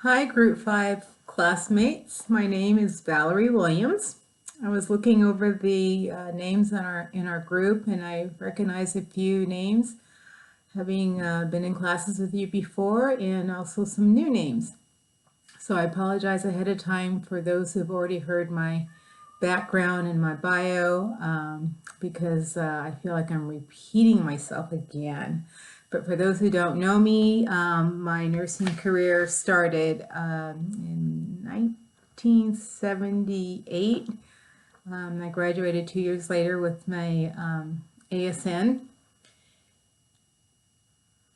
Hi, Group 5 classmates. My name is Valerie Williams. I was looking over the names in our group, and I recognize a few names, having been in classes with you before, and also some new names. So I apologize ahead of time for those who've already heard my background and my bio, because I feel like I'm repeating myself again. But for those who don't know me, my nursing career started in 1978. I graduated 2 years later with my ASN.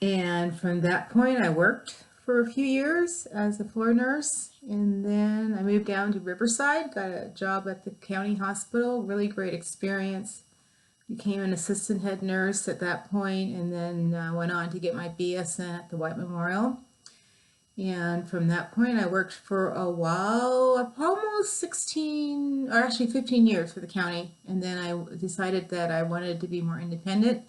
And from that point, I worked for a few years as a floor nurse. And then I moved down to Riverside, got a job at the county hospital, really great experience. Became an assistant head nurse at that point, and then went on to get my BSN at the White Memorial. And from that point, I worked for a while, almost 16, or actually 15 years for the county. And then I decided that I wanted to be more independent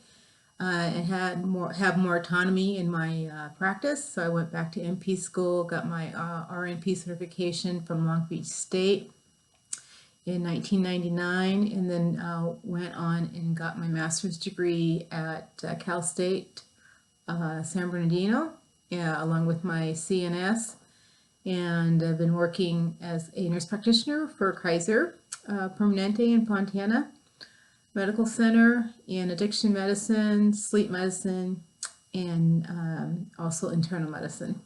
and have more autonomy in my practice. So I went back to NP school, got my RNP certification from Long Beach State in 1999, and then went on and got my master's degree at Cal State San Bernardino, along with my CNS. And I've been working as a nurse practitioner for Kaiser Permanente in Fontana Medical Center in addiction medicine, sleep medicine, and also internal medicine.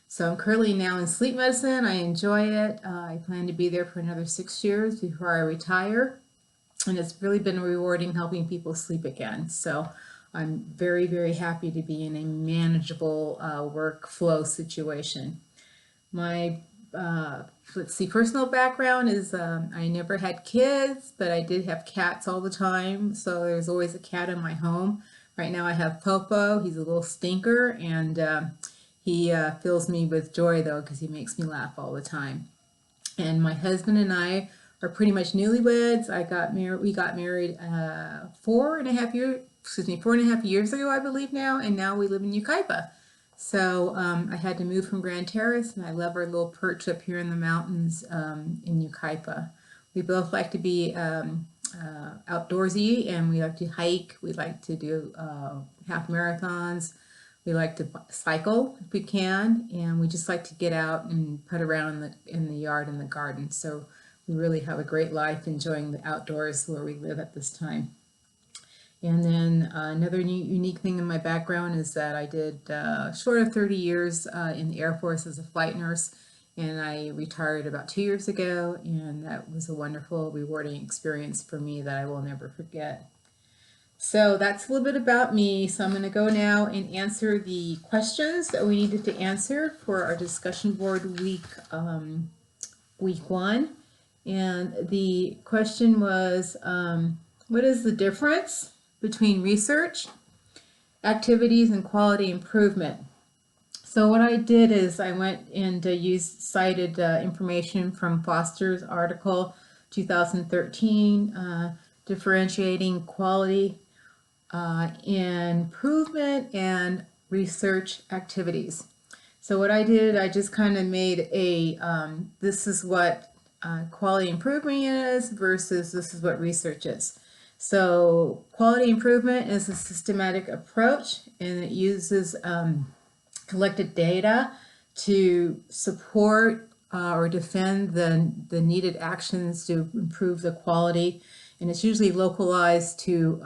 So I'm currently now in sleep medicine. I enjoy it. I plan to be there for another 6 years before I retire. And it's really been rewarding helping people sleep again. So I'm very, very happy to be in a manageable workflow situation. My personal background is I never had kids, but I did have cats all the time. So there's always a cat in my home. Right now I have Popo. He's a little stinker, and he fills me with joy though, because he makes me laugh all the time. And my husband and I are pretty much newlyweds. We got married 4.5 years ago, I believe now, and now we live in Yucaipa. So I had to move from Grand Terrace, and I love our little perch up here in the mountains in Yucaipa. We both like to be outdoorsy, and we like to hike. We like to do half marathons. We like to cycle if we can, and we just like to get out and put around in the yard and the garden. So we really have a great life enjoying the outdoors where we live at this time. And then another unique thing in my background is that I did short of 30 years in the Air Force as a flight nurse, and I retired about 2 years ago, and that was a wonderful, rewarding experience for me that I will never forget. So that's a little bit about me. So I'm going to go now and answer the questions that we needed to answer for our discussion board week 1. And the question was, what is the difference between research, activities, and quality improvement? So what I did is I went and cited information from Foster's article 2013, differentiating quality improvement and research activities. So what I did, I just kind of made this is what quality improvement is versus this is what research is. So quality improvement is a systematic approach, and it uses collected data to support or defend the needed actions to improve the quality. And it's usually localized to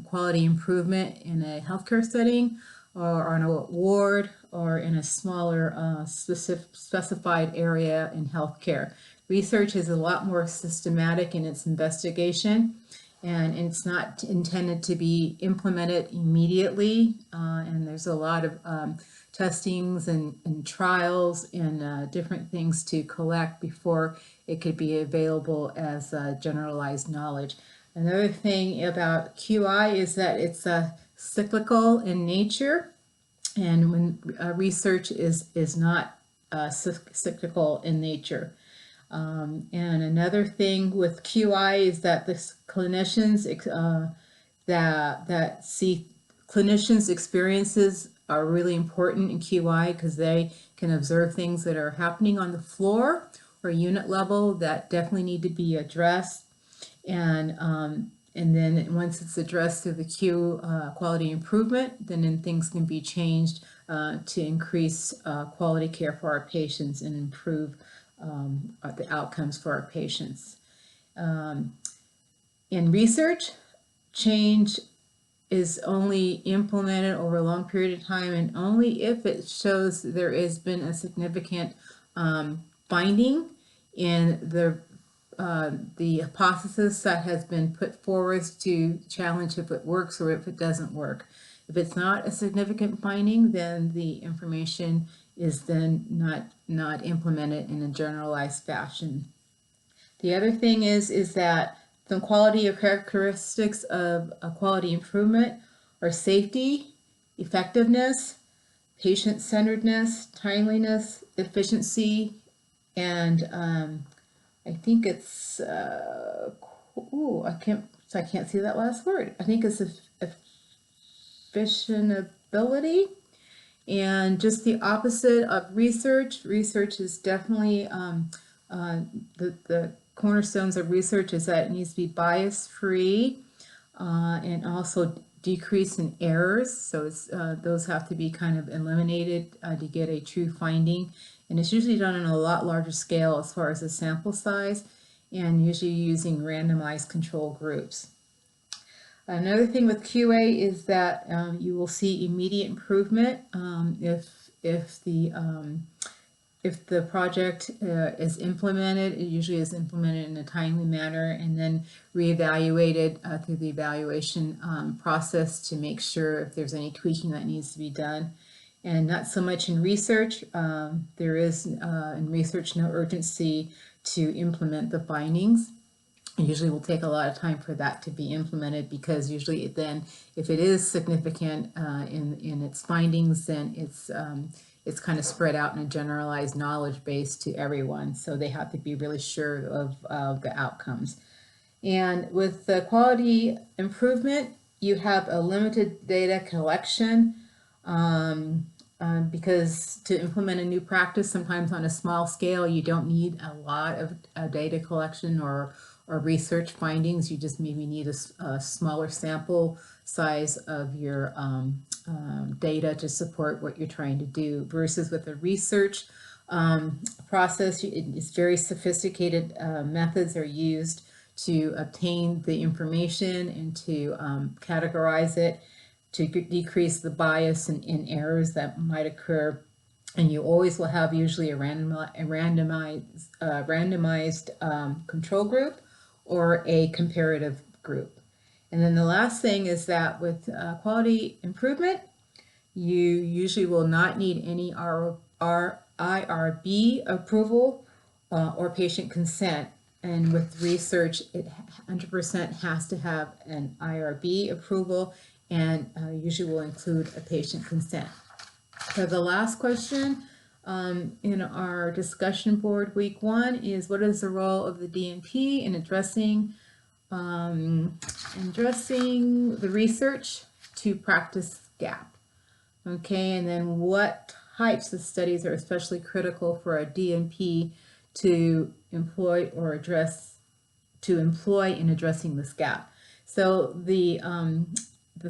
quality improvement in a healthcare setting or on a ward or in a smaller specified area in healthcare. Research is a lot more systematic in its investigation, and it's not intended to be implemented immediately. And there's a lot of testings and trials and different things to collect before it could be available as generalized knowledge. Another thing about QI is that it's cyclical in nature, and when research is not cyclical in nature. And another thing with QI is that the clinicians that see clinicians' experiences are really important in QI because they can observe things that are happening on the floor or unit level that definitely need to be addressed. And then once it's addressed through the Q quality improvement, then things can be changed to increase quality care for our patients and improve the outcomes for our patients. In research, change is only implemented over a long period of time and only if it shows there has been a significant finding in the hypothesis that has been put forward to challenge if it works or if it doesn't work. If it's not a significant finding, then the information is then not implemented in a generalized fashion. The other thing is that some quality or characteristics of a quality improvement are safety, effectiveness, patient-centeredness, timeliness, efficiency, and I think it's I can't see that last word. I think it's efficientability, and just the opposite of research. Research is definitely the cornerstones of research is that it needs to be bias-free and also decrease in errors. So it's, those have to be kind of eliminated to get a true finding. And it's usually done on a lot larger scale as far as the sample size and usually using randomized control groups. Another thing with QA is that you will see immediate improvement if the project is implemented. It usually is implemented in a timely manner and then reevaluated through the evaluation process to make sure if there's any tweaking that needs to be done. And not so much in research. There is in research no urgency to implement the findings. It usually will take a lot of time for that to be implemented because usually then if it is significant in its findings, then it's kind of spread out in a generalized knowledge base to everyone. So they have to be really sure of the outcomes. And with the quality improvement, you have a limited data collection because to implement a new practice, sometimes on a small scale, you don't need a lot of data collection or research findings. You just maybe need a smaller sample size of your data to support what you're trying to do, versus with a research process, it's very sophisticated methods are used to obtain the information and to categorize it, to decrease the bias and errors that might occur. And you always will have usually a randomized control group or a comparative group. And then the last thing is that with quality improvement, you usually will not need any IRB approval or patient consent. And with research, it 100% has to have an IRB approval and usually will include a patient consent. So the last question in our discussion board week 1 is, what is the role of the DNP in addressing the research to practice gap? Okay, and then what types of studies are especially critical for a DNP to employ or employ in addressing this gap? So the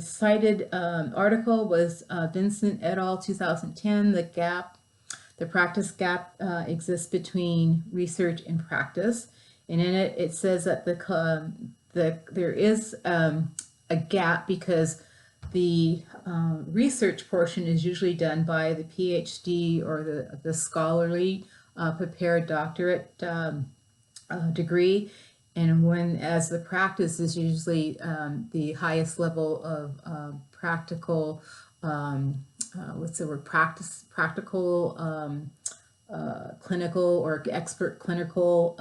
cited article was Vincent et al. 2010. The practice gap exists between research and practice, and in it it says that there is a gap because the research portion is usually done by the PhD or the scholarly prepared doctorate degree, and as the practice is usually the highest level of practical clinical or expert clinical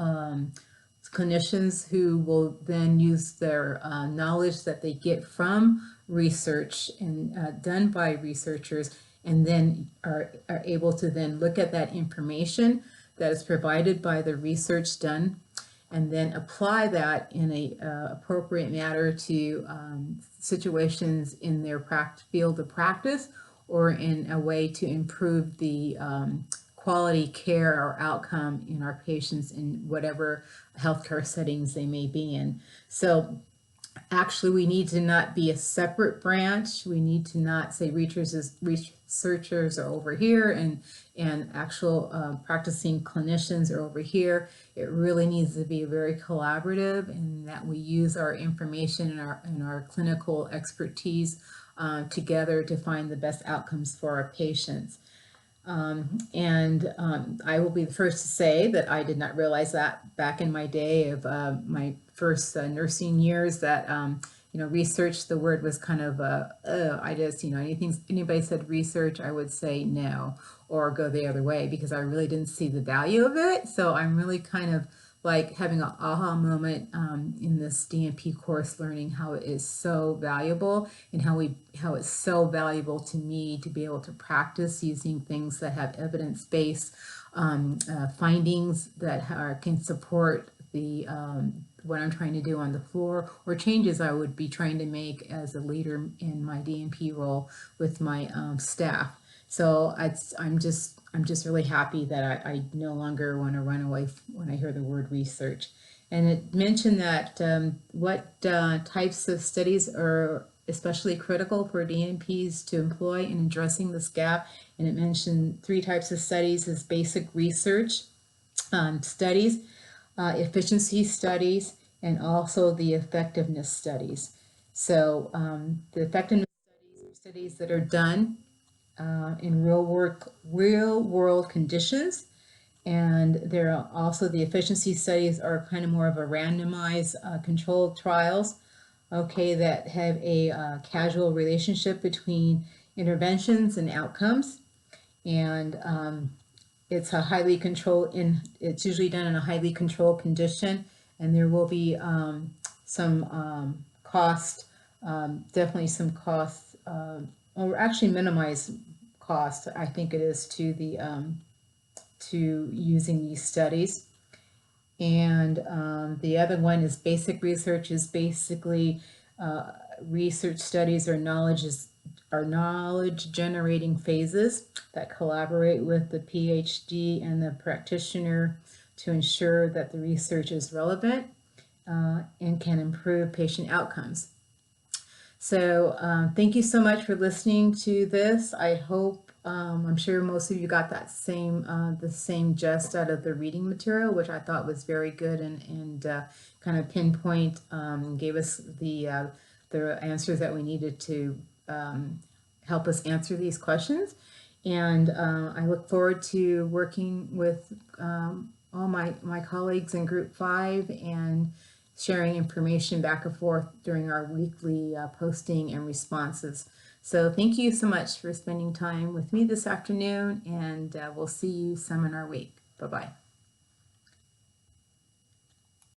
clinicians who will then use their knowledge that they get from research and done by researchers, and then are able to then look at that information that is provided by the research done and then apply that in a appropriate manner to situations in their field of practice or in a way to improve the quality care or outcome in our patients in whatever healthcare settings they may be in. So actually, we need to not be a separate branch. We need to not say researchers are over here and actual practicing clinicians are over here. It really needs to be very collaborative, and that we use our information and our clinical expertise together to find the best outcomes for our patients. I will be the first to say that I did not realize that back in my day of my first nursing years that research, the word was kind of I just anybody said research, I would say no or go the other way because I really didn't see the value of it. So I'm really kind of like having an aha moment in this DNP course, learning how it is so valuable and how it's so valuable to me to be able to practice using things that have evidence-based findings that can support the what I'm trying to do on the floor or changes I would be trying to make as a leader in my DNP role with my staff. So I'm just really happy that I no longer want to run away when I hear the word research. And it mentioned that what types of studies are especially critical for DNPs to employ in addressing this gap. And it mentioned 3 types of studies: is basic research studies, efficiency studies, and also the effectiveness studies. So the effectiveness studies are studies that are done in real world conditions, and there are also the efficiency studies are kind of more of a randomized controlled trials, okay, that have a causal relationship between interventions and outcomes, and it's a highly controlled it's usually done in a highly controlled condition, and there will be some cost, definitely some cost, or actually minimize cost, I think it is, to the to using these studies. And the other one is basic research, is basically research studies or knowledge generating phases that collaborate with the PhD and the practitioner to ensure that the research is relevant and can improve patient outcomes. So thank you so much for listening to this. I hope, I'm sure most of you got that the same gist out of the reading material, which I thought was very good and kind of pinpoint, gave us the answers that we needed to help us answer these questions. And I look forward to working with all my colleagues in Group 5 and sharing information back and forth during our weekly posting and responses. So thank you so much for spending time with me this afternoon, and we'll see you seminar week. Bye-bye.